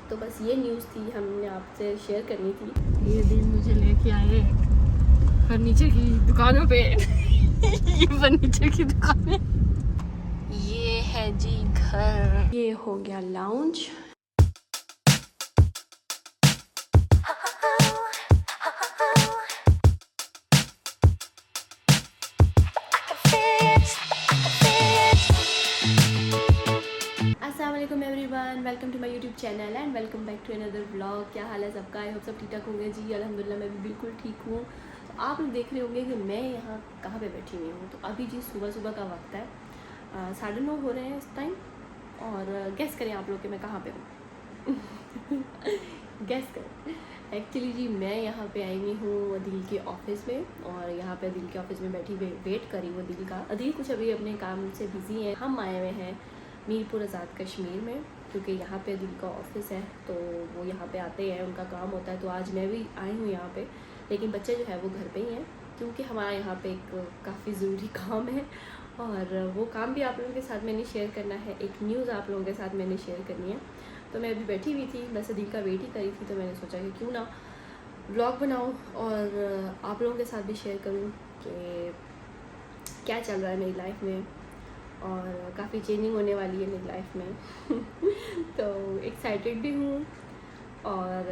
तो बस ये न्यूज़ थी, हमने आपसे शेयर करनी थी। ये दिन मुझे लेके आए फर्नीचर की दुकानों पे ये फर्नीचर की दुकान है, ये है जी घर, ये हो गया लाउंज। अस्सलाम वालेकुम everyone, welcome to my YouTube channel and welcome back to another vlog. क्या हाल है सबका? आई होप सब ठीक ठाक होंगे जी। अल्हम्दुलिल्लाह मैं भी बिल्कुल ठीक हूँ। तो आप लोग देख रहे होंगे कि मैं यहाँ कहाँ पे बैठी हुई हूँ। तो अभी जी सुबह सुबह का वक्त है, 9:30 हो रहे हैं इस टाइम। और गेस करें आप लोग कि मैं कहाँ पे हूँ। गेस करें। एक्चुअली जी मैं यहाँ पे आई हुई हूँ अदील के ऑफ़िस में, और यहाँ पे अदील के ऑफ़िस में बैठी वेट करी हूँ अदील का। अदील कुछ अभी अपने काम से बिज़ी है। हम आए हुए हैं मीरपुर आज़ाद कश्मीर में, क्योंकि यहाँ पे अदील का ऑफ़िस है तो वो यहाँ पे आते हैं, उनका काम होता है। तो आज मैं भी आई हूँ यहाँ पे, लेकिन बच्चे जो है वो घर पे ही हैं, क्योंकि हमारा यहाँ पे एक काफ़ी ज़रूरी काम है। और वो काम भी आप लोगों के साथ मैंने शेयर करना है, एक न्यूज़ आप लोगों के साथ मैंने शेयर करनी है। तो मैं अभी बैठी हुई थी, बस अदील का वेट ही करी थी, तो मैंने सोचा कि क्यों ना व्लॉग बनाऊँ और आप लोगों के साथ भी शेयर करूँ कि क्या चल रहा है मेरी लाइफ में। और काफ़ी चेंजिंग होने वाली है मेरी लाइफ में। तो एक्साइटेड भी हूँ और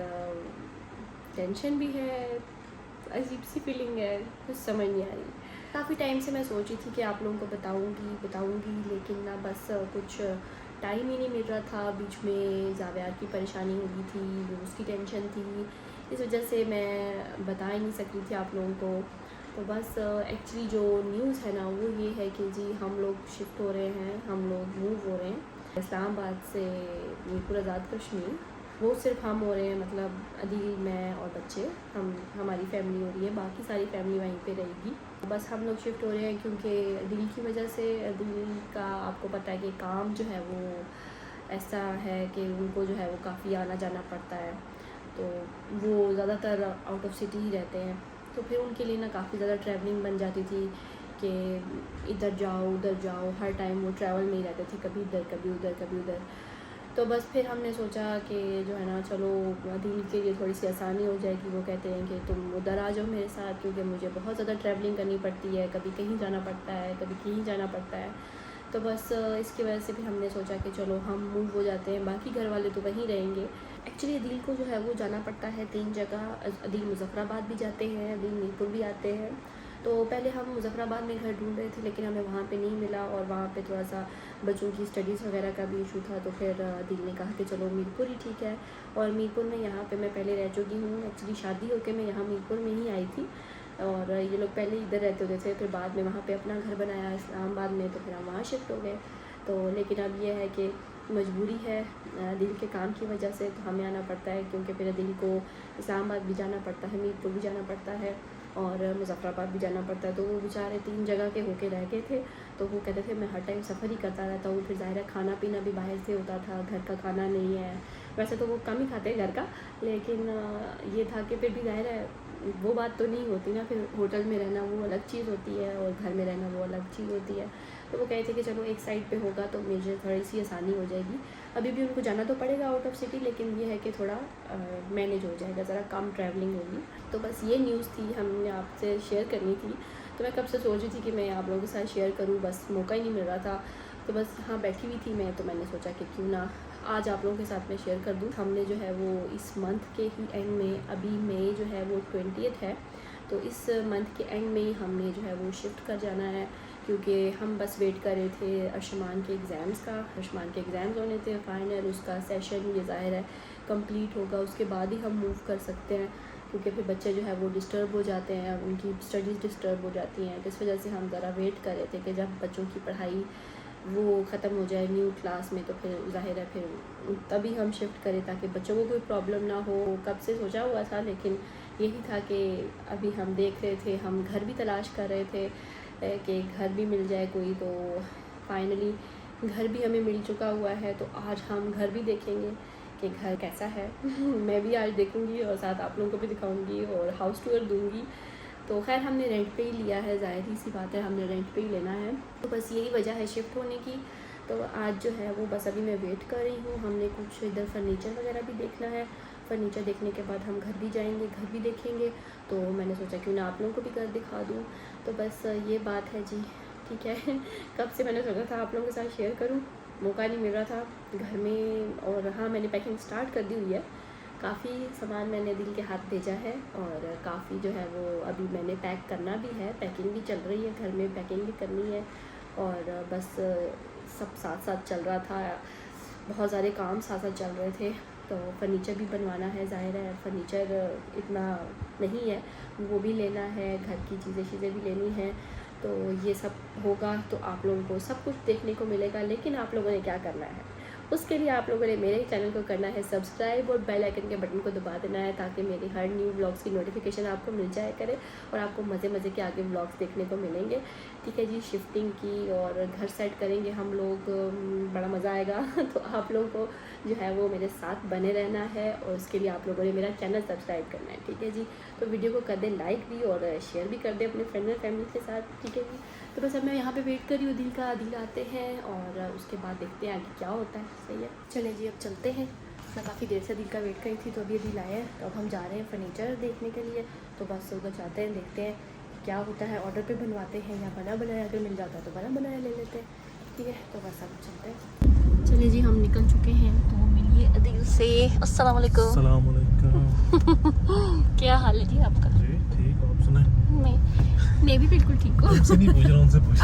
टेंशन भी है, अजीब सी फीलिंग है, कुछ समझ नहीं आ रही। काफ़ी टाइम से मैं सोच रही थी कि आप लोगों को बताऊँगी, लेकिन ना बस कुछ टाइम ही नहीं मिल रहा था। बीच में जावेद की परेशानी हो गई थी, वो उसकी टेंशन थी, इस वजह से मैं बता ही नहीं सक रही थी आप लोगों को। तो बस एक्चुअली जो न्यूज़ है ना वो ये है कि जी हम लोग शिफ्ट हो रहे हैं, हम लोग मूव हो रहे हैं इस्लामाबाद से मीरपुर आज़ाद कश्मीर। वो सिर्फ हम हो रहे हैं, मतलब अदील, मैं और बच्चे, हमारी फैमिली हो रही है, बाकी सारी फैमिली वहीं पे रहेगी। बस हम लोग शिफ्ट हो रहे हैं क्योंकि अदील की वजह से। अदील का आपको पता है कि काम जो है वो ऐसा है कि उनको जो है वो काफ़ी आना जाना पड़ता है, तो वो ज़्यादातर आउट ऑफ सिटी ही रहते हैं। तो फिर उनके लिए ना काफ़ी ज़्यादा ट्रैवलिंग बन जाती थी कि इधर जाओ उधर जाओ, हर टाइम वो ट्रैवल में ही रहते थे, कभी इधर कभी उधर कभी उधर। तो बस फिर हमने सोचा कि जो है ना, चलो अदील के लिए थोड़ी सी आसानी हो जाएगी। वो कहते हैं कि तुम उधर आ जाओ मेरे साथ, क्योंकि मुझे बहुत ज़्यादा ट्रैवलिंग करनी पड़ती है, कभी कहीं जाना पड़ता है, कभी कहीं जाना पड़ता है। तो बस इसकी वजह से फिर हमने सोचा कि चलो हम मूव हो जाते हैं, बाकी घर वाले तो वहीं रहेंगे। एक्चुअली अदील को जो है वो जाना पड़ता है 3 जगह। अदील मुज़फ़्फ़राबाद भी जाते हैं, अदील मीरपुर भी आते हैं। तो पहले हम मुज़फ़्फ़राबाद में घर ढूंढ रहे थे, लेकिन हमें वहाँ पे नहीं मिला, और वहाँ पे थोड़ा सा बच्चों की स्टडीज़ वगैरह का भी इशू था। तो फिर अदील ने कहा कि चलो मीरपुर ही ठीक है। और मीरपुर में यहाँ पे मैं पहले रह चुकी हूँ। एक्चुअली शादी होकर मैं यहाँ मीरपुर में ही आई थी, और ये लोग पहले इधर रहते होते थे, फिर बाद में वहाँ पे अपना घर बनाया इस्लामाबाद में, तो फिर हम वहाँ शिफ्ट हो गए। तो लेकिन अब ये है कि मजबूरी है अदील के काम की वजह से, तो हमें आना पड़ता है, क्योंकि फिर अदील को इस्लामाबाद भी जाना पड़ता है, मीरपुर भी जाना पड़ता है, और मुज़फ़्फ़राबाद भी जाना पड़ता है। तो वो बेचारे 3 जगह के होके रह गए थे। तो वो कहते थे मैं हर टाइम सफ़र ही करता रहता हूँ, फिर ज़ाहिर है खाना पीना भी बाहर से होता था, घर का खाना नहीं है। वैसे तो वो कम ही खाते घर का, लेकिन ये था कि फिर भी ज़ाहिर है वो बात तो नहीं होती ना, फिर होटल में रहना वो अलग चीज़ होती है और घर में रहना वो अलग चीज़ होती है। तो वो कहे थे कि चलो एक साइड पे होगा तो मुझे थोड़ी सी आसानी हो जाएगी। अभी भी उनको जाना तो पड़ेगा आउट ऑफ सिटी, लेकिन ये है कि थोड़ा मैनेज हो जाएगा, ज़रा कम ट्रैवलिंग होगी। तो बस ये न्यूज़ थी, हमने आपसे शेयर करनी थी। तो मैं कब से सोच रही थी कि मैं आप लोगों के साथ शेयर करूँ, बस मौका ही नहीं मिल रहा था। तो बस यहाँ बैठी हुई थी मैं, तो मैंने सोचा कि क्यों ना आज आप लोगों के साथ में शेयर कर दूँ। हमने जो है वो इस मंथ के ही एंड में, अभी मई जो है वो 20th है, तो इस मंथ के एंड में ही हमने जो है वो शिफ्ट कर जाना है, क्योंकि हम बस वेट कर रहे थे अर्शमान के एग्ज़ाम्स का। अर्शमान के एग्ज़ाम्स होने थे फाइनल, उसका सेशन ये ज़ाहिर है कंप्लीट होगा, उसके बाद ही हम मूव कर सकते हैं, क्योंकि फिर बच्चे जो है वो डिस्टर्ब हो जाते हैं, उनकी स्टडीज़ डिस्टर्ब हो जाती हैं। तो इस वजह से हम ज़रा वेट कर रहे थे कि जब बच्चों की पढ़ाई वो ख़त्म हो जाए न्यू क्लास में, तो फिर ज़ाहिर है फिर तभी हम शिफ्ट करें, ताकि बच्चों को कोई प्रॉब्लम ना हो। कब से सोचा हुआ था, लेकिन यही था कि अभी हम देख रहे थे, हम घर भी तलाश कर रहे थे कि घर भी मिल जाए कोई। तो फाइनली घर भी हमें मिल चुका हुआ है, तो आज हम घर भी देखेंगे कि घर कैसा है। मैं भी आज देखूंगी और साथ आप लोगों को भी दिखाऊंगी और हाउस टूर दूंगी। तो खैर हमने रेंट पे ही लिया है, ज़ाहिर ही सी बात है हमने रेंट पे ही लेना है। तो बस यही वजह है शिफ्ट होने की। तो आज जो है वो बस अभी मैं वेट कर रही हूँ। हमने कुछ इधर फर्नीचर वगैरह भी देखना है। फर्नीचर देखने के बाद हम घर भी जाएंगे, घर भी देखेंगे। तो मैंने सोचा क्यों ना आप लोगों को भी घर दिखा दूँ। तो बस ये बात है जी, ठीक है। कब से मैंने सोचा था आप लोगों के साथ शेयर करूँ, मौका नहीं मिल रहा था घर में। और हाँ, मैंने पैकिंग स्टार्ट कर दी हुई है। काफ़ी सामान मैंने दिल के हाथ भेजा है और काफ़ी जो है वो अभी मैंने पैक करना भी है। पैकिंग भी चल रही है, घर में पैकिंग भी करनी है और बस सब साथ साथ चल रहा था। बहुत सारे काम साथ साथ चल रहे थे। तो फर्नीचर भी बनवाना है, ज़ाहिर है फर्नीचर इतना नहीं है, वो भी लेना है, घर की चीज़ें भी लेनी हैं। तो ये सब होगा तो आप लोगों को सब कुछ देखने को मिलेगा। लेकिन आप लोगों ने क्या करना है, उसके लिए आप लोगों ने मेरे चैनल को करना है सब्सक्राइब और बेल आइकन के बटन को दबा देना है, ताकि मेरी हर न्यू व्लॉग्स की नोटिफिकेशन आपको मिल जाए करे और आपको मज़े मज़े के आगे व्लॉग्स देखने को मिलेंगे। ठीक है जी, शिफ्टिंग की और घर सेट करेंगे हम लोग, बड़ा मज़ा आएगा। तो आप लोगों को जो है वो मेरे साथ बने रहना है और उसके लिए आप लोगों ने मेरा चैनल सब्सक्राइब करना है। ठीक है जी, तो वीडियो को कर दें लाइक भी और शेयर भी कर दें अपने फ्रेंड और फैमिली के साथ। ठीक है जी, तो बस अब मैं यहाँ पे वेट कर रही हूँ दिल आते हैं और उसके बाद देखते हैं आगे क्या होता है। सही है, चले जी अब चलते हैं। मैं काफ़ी देर से दिल का वेट करी थी, तो अभी दिल आया है। तो अब हम जा रहे हैं फर्नीचर देखने के लिए। तो बस उधर जाते हैं, देखते हैं क्या होता है। ऑर्डर पे बनवाते हैं या बना बनाया अगर मिल जाता है तो बना बनाया ले लेते हैं। ठीक है, तो बस अब चलते हैं। चलिए जी, हम निकल चुके हैं। तो मिलिए अदील से। अस्सलाम वालेकुम। अस्सलाम वालेकुम। क्या हाल है जी आपका? जी ठीक, आप सुनाएं? मैं भी बिल्कुल ठीक हूँ। उनसे नहीं पूछ रहा, उनसे पूछ।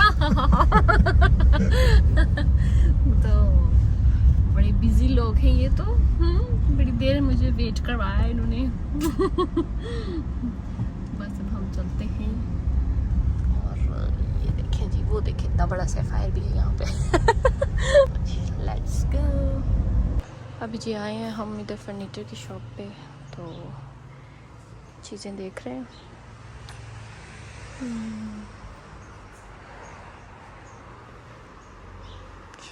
तो बड़े बिजी लोग हैं ये तो। बड़ी देर मुझे वेट करवाया इन्होंने। बस अब हम चलते हैं और ये देखें जी, वो देखें इतना बड़ा सैफायर भी है यहाँ पे। Let's go. अभी जी आए हैं हम इधर फर्नीचर की शॉप पे, तो चीज़ें देख रहे हैं।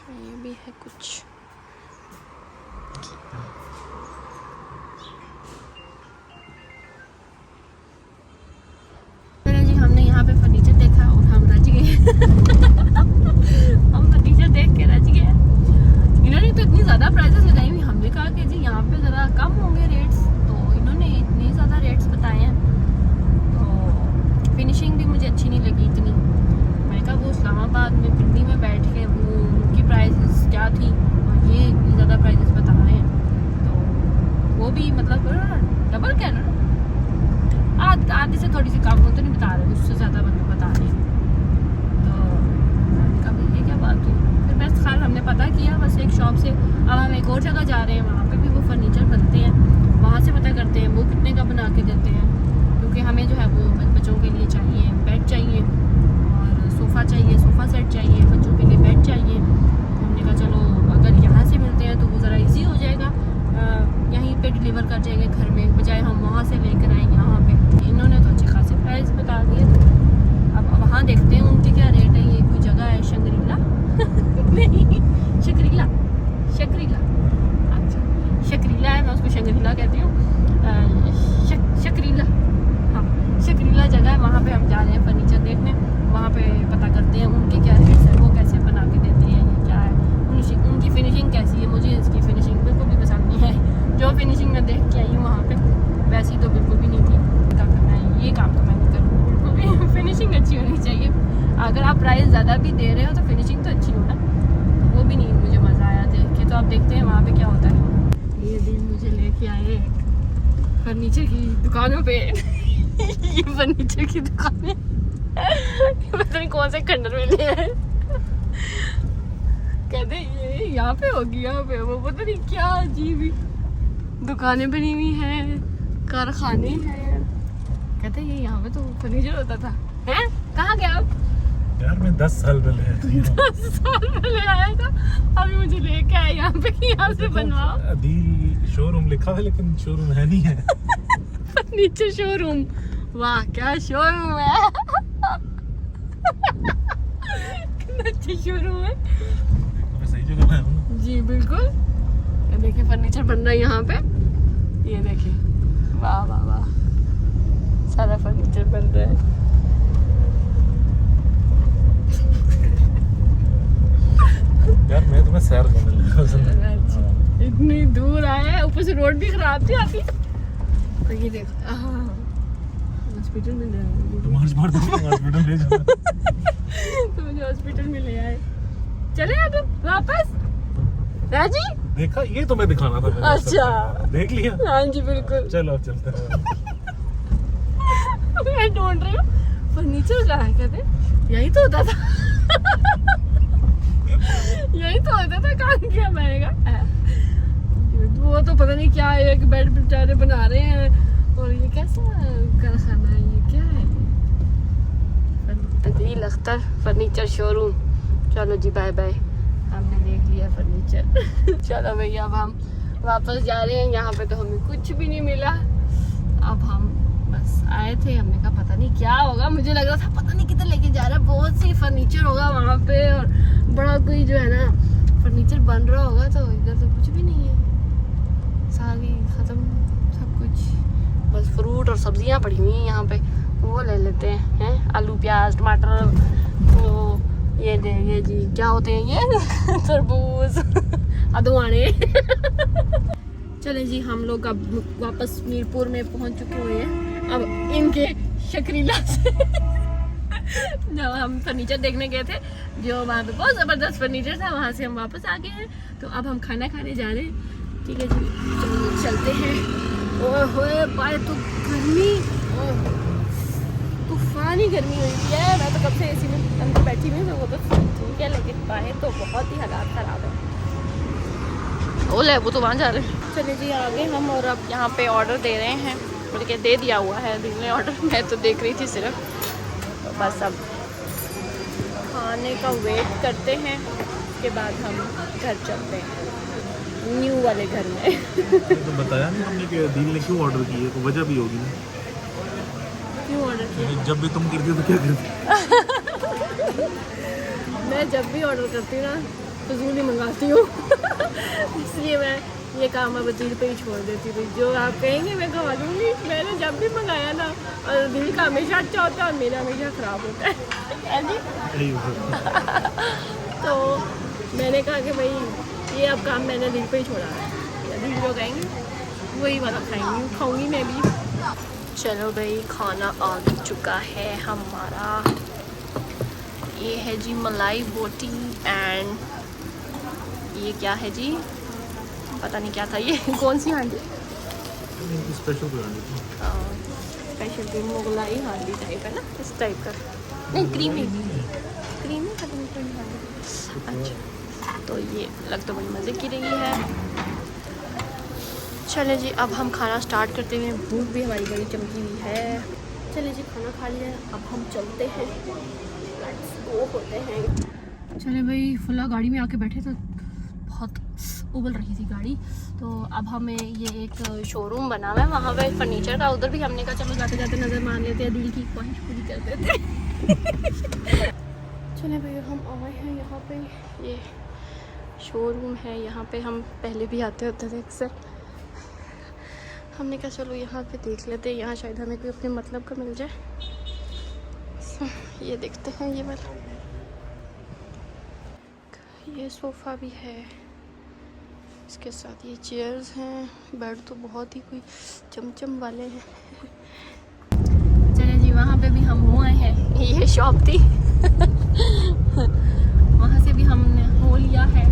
ये भी है कुछ। जी हमने यहाँ पे फर्नीचर देखा और हम रज गए। हम फर्नीचर देख के रज गए। इन्होंने तो इतनी ज़्यादा प्राइसेस लगाई हुई। हमने कहा कि जी यहाँ पे ज़रा कम होंगे रेट्स, तो इन्होंने इतने ज़्यादा रेट्स बताए हैं। तो फिनिशिंग भी मुझे अच्छी नहीं लगी इतनी। मैं कहा वो इस्लामाबाद में पिंडी में बैठ के वो उनकी प्राइसेस क्या थी और ये इतनी ज़्यादा प्राइसेस बता रहे हैं। तो वो भी मतलब डबल कह रहे हैं, आधे से थोड़ी सी कम हो तो नहीं बता रहे, उससे ज़्यादा बता रहे हैं। तो मैंने कहा भाई ये क्या बात हुई। फिर बस खैर हमने पता किया बस एक शॉप से। अब हम एक और जगह जा रहे हैं, वहाँ पे भी वो फर्नीचर बनते हैं, वहाँ से पता करते हैं वो कितने का बना के देते हैं। क्योंकि हमें जो है वो बच्चों के लिए चाहिए, बेड चाहिए और सोफ़ा चाहिए, सोफ़ा सेट चाहिए, बच्चों के लिए बेड चाहिए। तो हमने कहा चलो अगर यहाँ से मिलते हैं तो वो ज़रा इजी हो जाएगा, यहीं पे डिलीवर कर जाएंगे घर में, बजाय हम वहाँ से लेकर आए यहाँ पे। इन्होंने तो अच्छे खासे प्राइस बता दिए। अब वहाँ देखते हैं उनके क्या रेट है। ये कोई जगह है शंग्रीला। नहीं, शकरीला, शकरीला। अच्छा शकरीला है, मैं उसको शंग्रीला कहती हूँ। शकरीला, हाँ शकरीला जगह है। वहाँ पे हम जा रहे हैं फर्नीचर देखने। वहाँ पे पता करते हैं उनके क्या रेट्स हैं, वो कैसे बना के देते हैं, ये क्या है, उनकी फिनिशिंग कैसी है। मुझे इसकी फिनिशिंग बिल्कुल भी पसंद नहीं है। जो फिनिशिंग मैं देख के आई हूँ वहाँ पे, वैसी तो बिल्कुल भी नहीं थी। क्या करना है, ये काम तो मैं नहीं करूँ। बिल्कुल भी फिनिशिंग अच्छी होनी चाहिए। अगर आप प्राइस ज़्यादा भी दे रहे हो तो फिनिशिंग तो अच्छी हो ना। वो भी नहीं मुझे मज़ा आया देख के। तो आप देखते हैं वहाँ पे क्या होता है। ये दिन मुझे लेके आए फर्नीचर की दुकानों पे। ये फर्नीचर की दुकानें पता नहीं कौन से खंडर में ले आए। कहते ये यहाँ पे होगी, यहाँ पे वो पता नहीं क्या अजीब ही दुकानें बनी हुई हैं, कारखाने हैं। कहते ये यहाँ पे तो फर्नीचर होता था। हैं कहाँ गया आप? यार मैं 10 साल पहले आया था। 10 साल पहले आया था, अभी मुझे लेके आए यहाँ पे कि यहाँ से बनवाओ। अदील शोरूम लिखा है लेकिन शोरूम है नहीं है। फर्नीचर शोरूम, वाह क्या शोरूम है। कितना अच्छा शोरूम है। मैं सही जगह आया हूँ ना? जी बिल्कुल। ये देखिए फर्नीचर बन रहा है यहाँ पे। ये देखिए, वाह वाह वाह, सारा फर्नीचर बन रहा है। यार मैं तुम्हें सैर करने लगा अच्छा, इतनी दूर आए हैं, ऊपर से रोड भी खराब थी आती। तो ये देखो हॉस्पिटल में ले आए, तुम मार दो हॉस्पिटल ले जाओ। तो मुझे हॉस्पिटल में ले आए। चले अब वापस राजी। देखा, ये तुम्हें दिखाना था मैंने। अच्छा देख लिया। हाँ जी बिल्कुल। चलो अब चलते हैं। मैं ढूंढ रही हूँ फर्नीचर कहाँ है, कहते यही तो होता था। यही तो होता था, काम किया मैंने कहा वो तो पता नहीं क्या है, एक बेड बेचारे बना रहे हैं और ये कैसा कारखाना है, ये क्या है? तकरील अख्तर फर्नीचर शोरूम। चलो जी बाय बाय, हमने देख लिया फर्नीचर। चलो भैया अब हम वापस जा रहे हैं। यहाँ पे तो हमें कुछ भी नहीं मिला। अब हम बस आए थे, हमने कहा पता नहीं क्या होगा, मुझे लग रहा था पता नहीं किधर लेके जा रहा है, बहुत सी फर्नीचर होगा वहाँ पे और बड़ा कोई जो है ना फर्नीचर बन रहा होगा। तो इधर तो कुछ भी नहीं है, सारी ख़त्म सब कुछ, बस फ्रूट और सब्जियाँ पड़ी हुई हैं यहाँ पे, वो ले लेते हैं। आलू प्याज टमाटर, वो ये देंगे जी, क्या होते हैं ये तरबूज, अदवाने। चले जी हम लोग अब वापस मीरपुर में पहुंच चुके हुए हैं। अब इनके शकरीला से जब हम फर्नीचर देखने गए थे, जो वहाँ पे बहुत ज़बरदस्त फर्नीचर था, वहाँ से हम वापस आ गए हैं। तो अब हम खाना खाने जा रहे हैं। ठीक है जी, चलो चलते हैं। ओए होए बाय, तो गर्मी, तूफानी गर्मी हुई है। मैं तो कब से एसी में अंदर बैठी हुई हूँ, वो तो ठीक है, लेकिन बाहर तो बहुत ही हालात ख़राब है। ओले वो तो वहाँ जा रहे हैं। चलिए जी आगे हम, और अब यहाँ पे ऑर्डर दे रहे हैं, बल्कि दे दिया हुआ है दिल ने ऑर्डर, मैं तो देख रही थी सिर्फ। तो बस अब खाने का वेट करते हैं, उसके बाद हम घर चलते हैं न्यू वाले घर में। तो बताया नहीं हमने कि दिल ने क्यों ऑर्डर किया, तो वजह भी होगी ना। क्यों ऑर्डर किया? जब भी तुम करती हो तो क्या करती? मैं जब भी ऑर्डर करती हूँ ना फजूल ही मंगाती हूँ। इसलिए मैं ये काम अब दिल पे ही छोड़ देती थी। जो आप कहेंगे मैं खवा दूँगी। मैंने जब भी मंगाया ना, और दिल का हमेशा अच्छा होता है और मेरा हमेशा ख़राब होता है जी। तो मैंने कहा कि भाई ये अब काम मैंने दिल पे ही छोड़ा है, दिल जो कहेंगे वही वाला खाएंगी, खाऊंगी मैं भी। चलो भाई खाना आ चुका है हमारा। ये है जी मलाई बोटी, एंड ये क्या है जी, पता नहीं क्या था ये। कौन सी हांडी? स्पेशल स्पेशल मुगलाई हांडी टाइप है ना, इस टाइप का। नहीं क्रीमी क्रीमी खत्म हांडी। अच्छा, तो ये लग तो बड़ी मज़े की रही है। चले जी अब हम खाना स्टार्ट करते हैं, भूख भी हमारी बड़ी चमकी हुई है। चले जी खाना खा लिया, अब हम चलते हैं, लेट्स गो होते हैं। चले भाई फुल्ला गाड़ी में आके बैठे तो बहुत उबल रही थी गाड़ी। तो अब हमें ये एक शोरूम बना हुआ है वहाँ पे फर्नीचर का, उधर भी हमने कहा चलो जाते जाते नज़र मार लेते हैं, दिल की ख्वाहिश पूरी कर देते हैं। चले भाई हम आए हैं यहाँ पे, ये शोरूम है, यहाँ पे हम पहले भी आते होते थे अक्सर। हमने कहा चलो यहाँ पे देख लेते हैं, यहाँ शायद हमें कोई अपने मतलब का मिल जाए। ये देखते हैं, ये वाला, ये सोफ़ा भी है, इसके साथ ये चेयर्स हैं, बेड तो बहुत ही कोई चमचम वाले हैं। चले जी वहाँ पे भी हम हुए हैं, ये शॉप थी। वहाँ से भी हमने हो लिया है,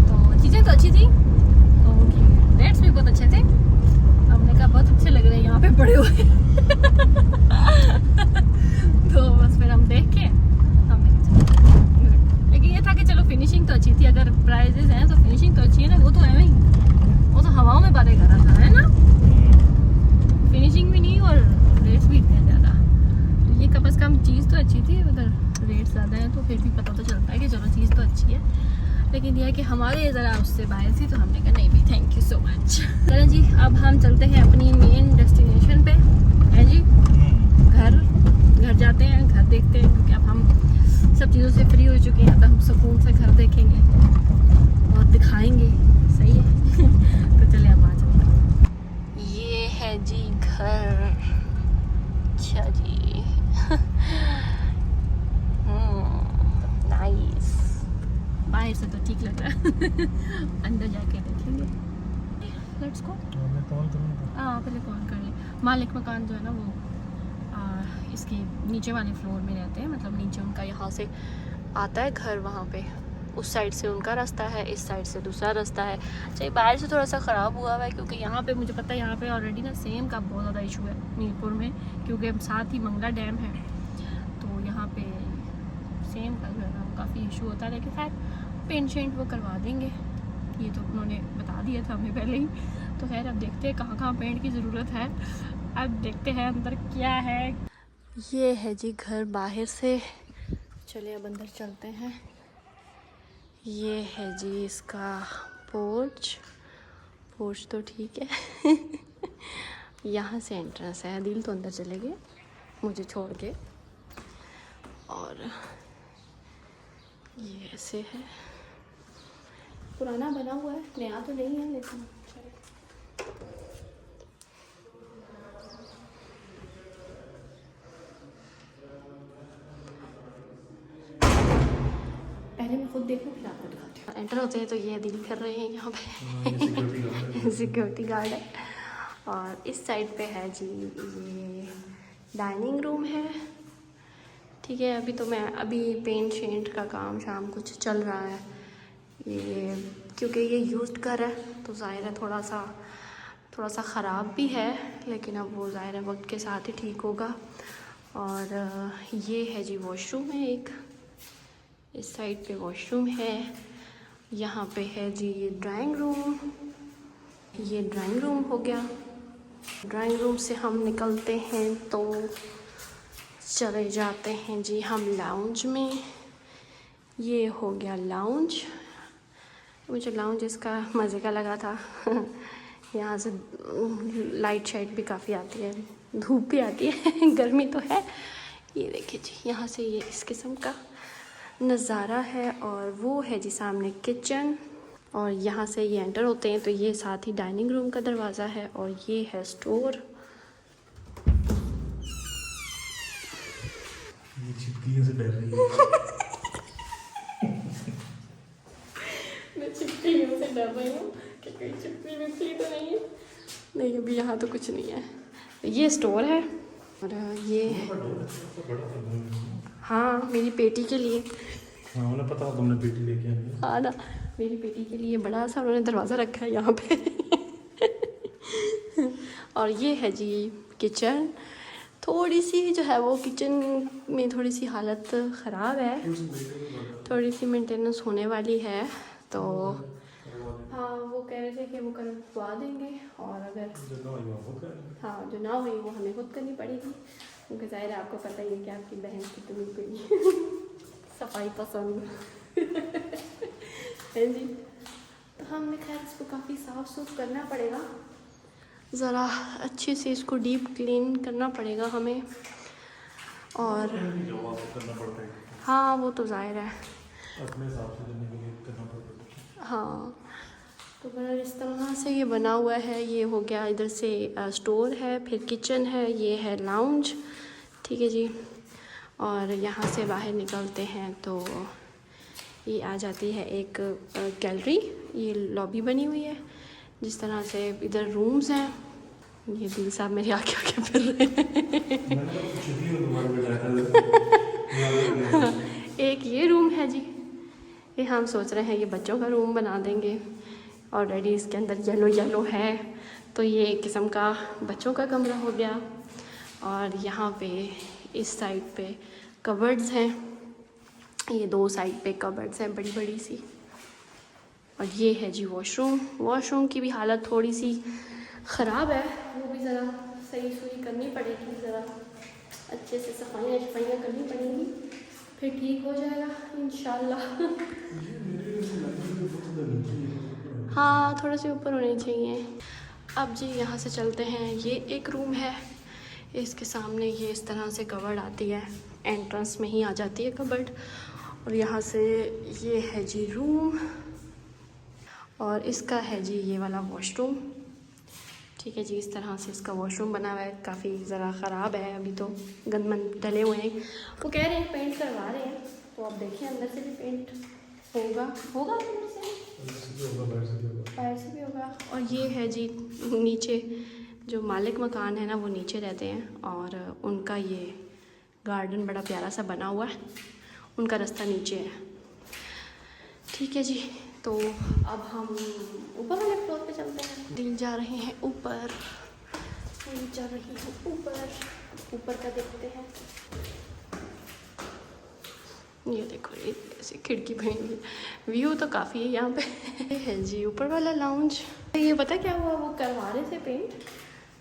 तो चीज़ें तो अच्छी थी, तो उनकी रेट्स भी बहुत अच्छे थे। हमने कहा बहुत अच्छे लग रहे हैं यहाँ पे पड़े हुए। तो बस फिर हम देख के हमने कहा, लेकिन ये था कि चलो फिनिशिंग तो अच्छी थी, अगर प्राइजेस हैं तो फिनिशिंग तो अच्छी है ना, वो तो है ही, वो तो हवाओं में बातें कर रहा था, है ना, फिनिशिंग भी नहीं और रेट्स भी इतने ज़्यादा। तो ये कम से कम चीज़ तो अच्छी थी, उधर रेट ज़्यादा है तो फिर भी पता तो चलता है कि चलो चीज़ तो अच्छी है, लेकिन यह है कि हमारे ज़रा उससे बाहर थी, तो हमने कहा नहीं भाई थैंक यू सो मच। चलें जी अब हम चलते हैं अपनी मेन डेस्टिनेशन पे, है जी, घर जाते हैं, घर देखते हैं, क्योंकि अब हम सब चीज़ों से फ्री हो चुके हैं, तो हम सुकून से घर देखेंगे और दिखाएंगे, सही है। तो चलिए अब आ चलते हैं। ये है जी घर, अच्छा जी। नाइस, बाहर से तो ठीक लग अंदर जाके देखेंगे। Let's go. मैं कॉल करूँगा। हाँ पहले कॉल कर ले। मालिक मकान जो है ना वो इसके नीचे वाले फ्लोर में रहते हैं, मतलब नीचे उनका यहाँ से आता है घर, वहाँ पे उस साइड से उनका रास्ता है, इस साइड से दूसरा रास्ता है। चाहिए बाहर से थोड़ा सा ख़राब हुआ हुआ है क्योंकि यहाँ पे मुझे पता है यहाँ पे ऑलरेडी ना सेम का बहुत ज़्यादा इशू है मीरपुर में, क्योंकि साथ ही मंगला डैम है तो यहाँ पे सेम का जो है ना काफ़ी इशू होता है। लेकिन खैर पेंट शेंट वो करवा देंगे, ये तो उन्होंने बता दिया था हमें पहले ही। तो खैर अब देखते हैं कहाँ पेंट की ज़रूरत है, अब देखते हैं अंदर क्या है। ये है जी घर बाहर से, चलिए अब अंदर चलते हैं। ये है जी इसका पोर्च तो ठीक है। यहाँ से एंट्रेंस है, दिल तो अंदर चले गए मुझे छोड़ के। और ये ऐसे है, पुराना बना हुआ है, नया तो नहीं है लेकिन पहले मैं खुद देखूँ फिर आपको दिखाती हूँ। एंटर होते हैं तो ये डील कर रहे हैं यहाँ पे। सिक्योरिटी गार्ड है। और इस साइड पे है जी ये डाइनिंग रूम है, ठीक है। अभी पेंट शेंट का काम शाम कुछ चल रहा है, ये क्योंकि ये यूज्ड घर है तो ज़ाहिर है थोड़ा सा ख़राब भी है, लेकिन अब वो ज़ाहिर है वक्त के साथ ही ठीक होगा। और ये है जी वॉशरूम है एक, इस साइड पे वॉशरूम है। यहाँ पे है जी ये ड्राइंग रूम हो गया। ड्राइंग रूम से हम निकलते हैं तो चले जाते हैं जी हम लाउंज में। ये हो गया लाउंज, मुझे लाउंज इसका मज़े का लगा था। यहाँ से लाइट शाइट भी काफ़ी आती है, धूप भी आती है। गर्मी तो है। ये देखिए जी यहाँ से ये इस किस्म का नज़ारा है। और वो है जी सामने किचन, और यहाँ से ये एंटर होते हैं तो ये साथ ही डाइनिंग रूम का दरवाज़ा है। और ये है स्टोर। ये छिपकलियों से डर रही है। मैं छिपकलियों से डर रही हूँ कि कोई छिपकली विपकली तो नहीं है। नहीं अभी यहाँ तो कुछ नहीं है। ये स्टोर है और ये हाँ मेरी बेटी के लिए। हाँ उन्हें पता तुमने बेटी लेके आई है। हाँ ना, मेरी बेटी के लिए बड़ा सा उन्होंने दरवाज़ा रखा है यहाँ पे। और ये है जी किचन। थोड़ी सी जो है वो किचन में थोड़ी सी हालत ख़राब है, थोड़ी सी मेंटेनेंस होने वाली है। तो हाँ वो कह रहे थे कि वो करवा देंगे, और अगर हाँ जो ना हुई वो हमें खुद करनी पड़ेगी, क्योंकि ज़ाहिर है आपको पता ही है कि आपकी बहन कितनी कोई सफाई पसंद है जी। तो हमने खैर इसको काफ़ी साफ़ सुफ करना पड़ेगा, ज़रा अच्छे से इसको डीप क्लीन करना पड़ेगा हमें। और करना पड़ता है। हाँ वो तो ज़ाहिर है, अपने हिसाब से करने के लिए करना पड़ता है। हाँ तो बहरहाल इस तरह से ये बना हुआ है। ये हो गया इधर से स्टोर है, फिर किचन है, ये है लाउंज, ठीक है जी। और यहाँ से बाहर निकलते हैं तो ये आ जाती है एक गैलरी, ये लॉबी बनी हुई है। जिस तरह से इधर रूम्स हैं, ये दिल साहब मेरे आगे आगे फिर रहे हैं। एक ये रूम है जी, ये हम सोच रहे हैं ये बच्चों का रूम बना देंगे। ऑलरेडी इसके अंदर येलो है तो ये एक किस्म का बच्चों का कमरा हो गया। और यहाँ पे इस साइड पे कबर्ड्स हैं, ये दो साइड पे कबर्ड्स हैं बड़ी बड़ी सी। और ये है जी वॉशरूम की भी हालत थोड़ी सी ख़राब है, वो भी ज़रा सही सुई करनी पड़ेगी, ज़रा अच्छे से सफाइयाँ करनी पड़ेंगी, फिर ठीक हो जाएगा इंशाल्लाह। हाँ थोड़े से ऊपर होने चाहिए। अब जी यहाँ से चलते हैं, ये एक रूम है, इसके सामने ये इस तरह से कबर्ड आती है, एंट्रेंस में ही आ जाती है कबर्ड। और यहाँ से ये है जी रूम, और इसका है जी ये वाला वॉशरूम, ठीक है जी। इस तरह से इसका वॉशरूम बना हुआ है, काफ़ी ज़रा ख़राब है, अभी तो गंदमंद डले हुए हैं। वो कह रहे हैं पेंट करवा रहे हैं, तो आप देखिए अंदर से भी पेंट होगा अंदर से। बाहर से भी होगा। और ये है जी नीचे जो मालिक मकान है ना, वो नीचे रहते हैं और उनका ये गार्डन बड़ा प्यारा सा बना हुआ है, उनका रास्ता नीचे है। ठीक है जी, तो अब हम ऊपर वाले फ्लोर पे चलते हैं। दिन जा रहे हैं ऊपर, जा रही हूँ ऊपर का देखते हैं। ये देखो ये ऐसी खिड़की बनी हुई है, व्यू तो काफ़ी है यहाँ पे। है जी ऊपर वाला लाउंज। ये पता क्या हुआ, वो करवा रहे थे पेंट,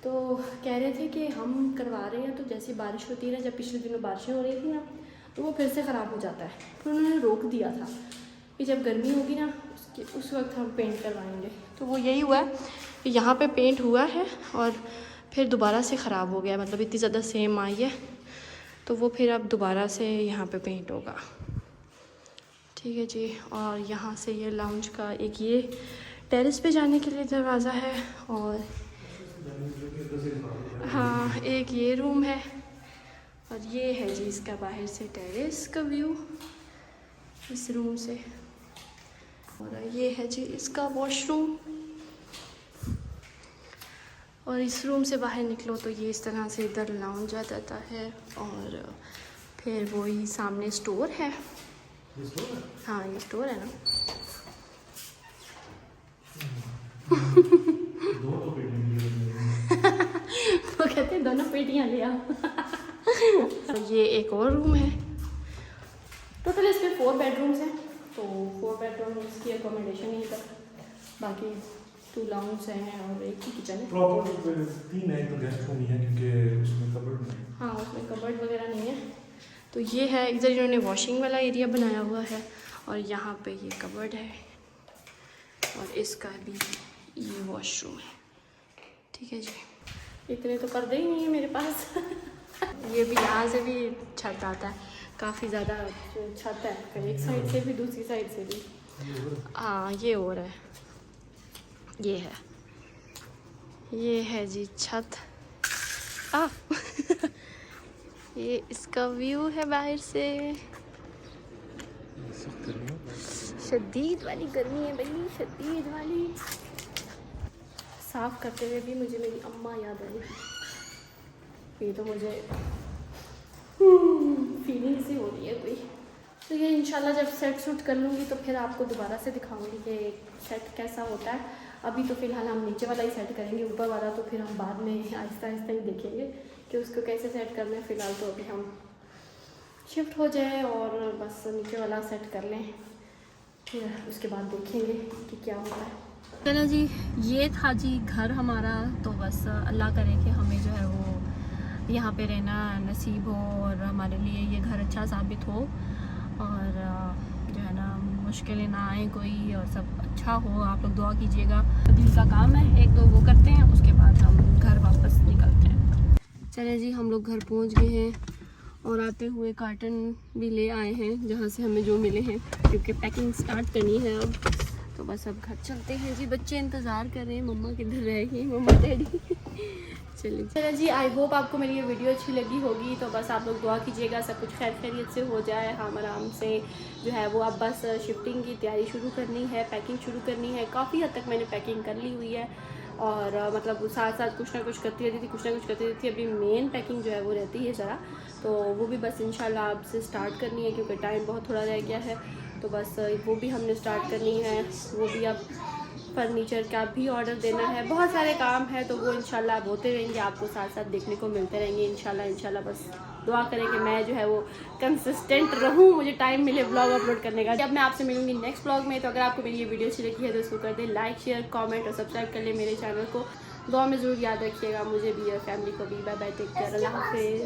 तो कह रहे थे कि हम करवा रहे हैं तो जैसी बारिश होती है ना, जब पिछले दिनों बारिशें हो रही थी ना, तो वो फिर से ख़राब हो जाता है। तो उन्होंने रोक दिया था कि जब गर्मी होगी ना उस वक्त हम पेंट करवाएंगे। तो वो यही हुआ कि यहाँ पे पेंट हुआ है और फिर दोबारा से ख़राब हो गया, मतलब इतनी ज़्यादा सेम आई है, तो वो फिर अब दोबारा से यहाँ पे पेंट होगा। ठीक है जी, और यहाँ से ये लाउंज का एक ये टेरेस पे जाने के लिए दरवाज़ा है, और हाँ एक ये रूम है, और ये है जी इसका बाहर से टेरेस का व्यू इस रूम से। और ये है जी इसका वॉशरूम, और इस रूम से बाहर निकलो तो ये इस तरह से इधर लाउंज आ जाता है, और फिर वही सामने स्टोर है। हाँ ये स्टोर है ना। वो कहते हैं दोनों पेटियाँ ले आओ। ये एक और रूम है। टोटल इसमें 4 बेडरूम्स हैं, तो 4 बेडरूम्स की अकोमोडेशन ही तक, बाकी 2 लाउंज हैं और एक ही किचन है। प्रॉपर 3 है तो गेस्ट रूम ही है, क्योंकि उसमें कबर्ड नहीं है। हाँ उसमें कबर्ड वगैरह नहीं है। तो ये है इधर इन्होंने वॉशिंग वाला एरिया बनाया हुआ है, और यहाँ पे ये कबर्ड है, और इसका भी ये वॉशरूम है। ठीक है जी, इतने तो पर्दे ही नहीं है मेरे पास। ये भी यहाँ से भी छत आता है, काफ़ी ज़्यादा छत है, एक साइड से भी दूसरी साइड से भी। हाँ ये और है, ये है जी छत। ये इसका व्यू है बाहर से। शदीद वाली गर्मी है भाई, शदीद वाली। साफ करते हुए भी मुझे मेरी अम्मा याद आई। ये तो मुझे फीलिंग सी हो रही है कोई। तो ये इंशाल्लाह जब सेट सूट कर लूँगी तो फिर आपको दोबारा से दिखाऊंगी कि सेट कैसा होता है। अभी तो फ़िलहाल हम नीचे वाला ही सेट करेंगे, ऊपर वाला तो फिर हम बाद में आहिस्ता आहिस्ता ही देखेंगे कि उसको कैसे सेट करना है। फ़िलहाल तो अभी हम शिफ्ट हो जाए और बस नीचे वाला सेट कर लें, फिर उसके बाद देखेंगे कि क्या होता है। चलो जी, ये था जी घर हमारा। तो बस अल्लाह करे कि हमें जो है वो यहाँ पे रहना नसीब हो और हमारे लिए ये घर अच्छा साबित हो, और जो है ना मुश्किलें ना आए कोई, और सब अच्छा हो। आप लोग दुआ कीजिएगा। दिल का काम है, 1-2 वो करते हैं, उसके बाद हम घर वापस निकलते हैं। चले जी, हम लोग घर पहुँच गए हैं, और आते हुए कार्टन भी ले आए हैं जहाँ से हमें जो मिले हैं, क्योंकि पैकिंग स्टार्ट करनी है अब। तो बस अब घर चलते हैं जी। बच्चे इंतज़ार कर रहे हैं, मम्मा किधर रहेगी, मम्मा डैडी। चलिए जी, आई होप आपको मेरी ये वीडियो अच्छी लगी होगी। तो बस आप लोग दुआ कीजिएगा सब कुछ खैर खैरियत से हो जाए, हम आराम से जो है वो अब बस शिफ्टिंग की तैयारी शुरू करनी है, पैकिंग शुरू करनी है। काफ़ी हद तक मैंने पैकिंग कर ली हुई है, और मतलब साथ साथ कुछ ना कुछ करती रहती थी। अभी मेन पैकिंग जो है वो रहती है ज़रा, तो वो भी बस इंशाल्लाह अब से स्टार्ट करनी है, क्योंकि टाइम बहुत थोड़ा रह गया है। तो बस वो भी हमने स्टार्ट करनी है। वो भी अब फर्नीचर का भी ऑर्डर देना है, बहुत सारे काम है, तो वो इंशाल्लाह अब होते रहेंगे, आपको साथ साथ देखने को मिलते रहेंगे इंशाल्लाह। बस दुआ करें कि मैं जो है वो कंसिस्टेंट रहूं, मुझे टाइम मिले ब्लॉग अपलोड करने का। अब मैं आपसे मिलूंगी नेक्स्ट ब्लॉग में। तो अगर आपको मेरी ये वीडियो अच्छी लगी है तो इसको कर दें लाइक, शेयर, कमेंट और सब्सक्राइब कर लें मेरे चैनल को। दुआ में ज़रूर याद रखिएगा मुझे भी और फैमिली को भी। बाय बाय, टेक केयर, अल्लाह हाफिज़।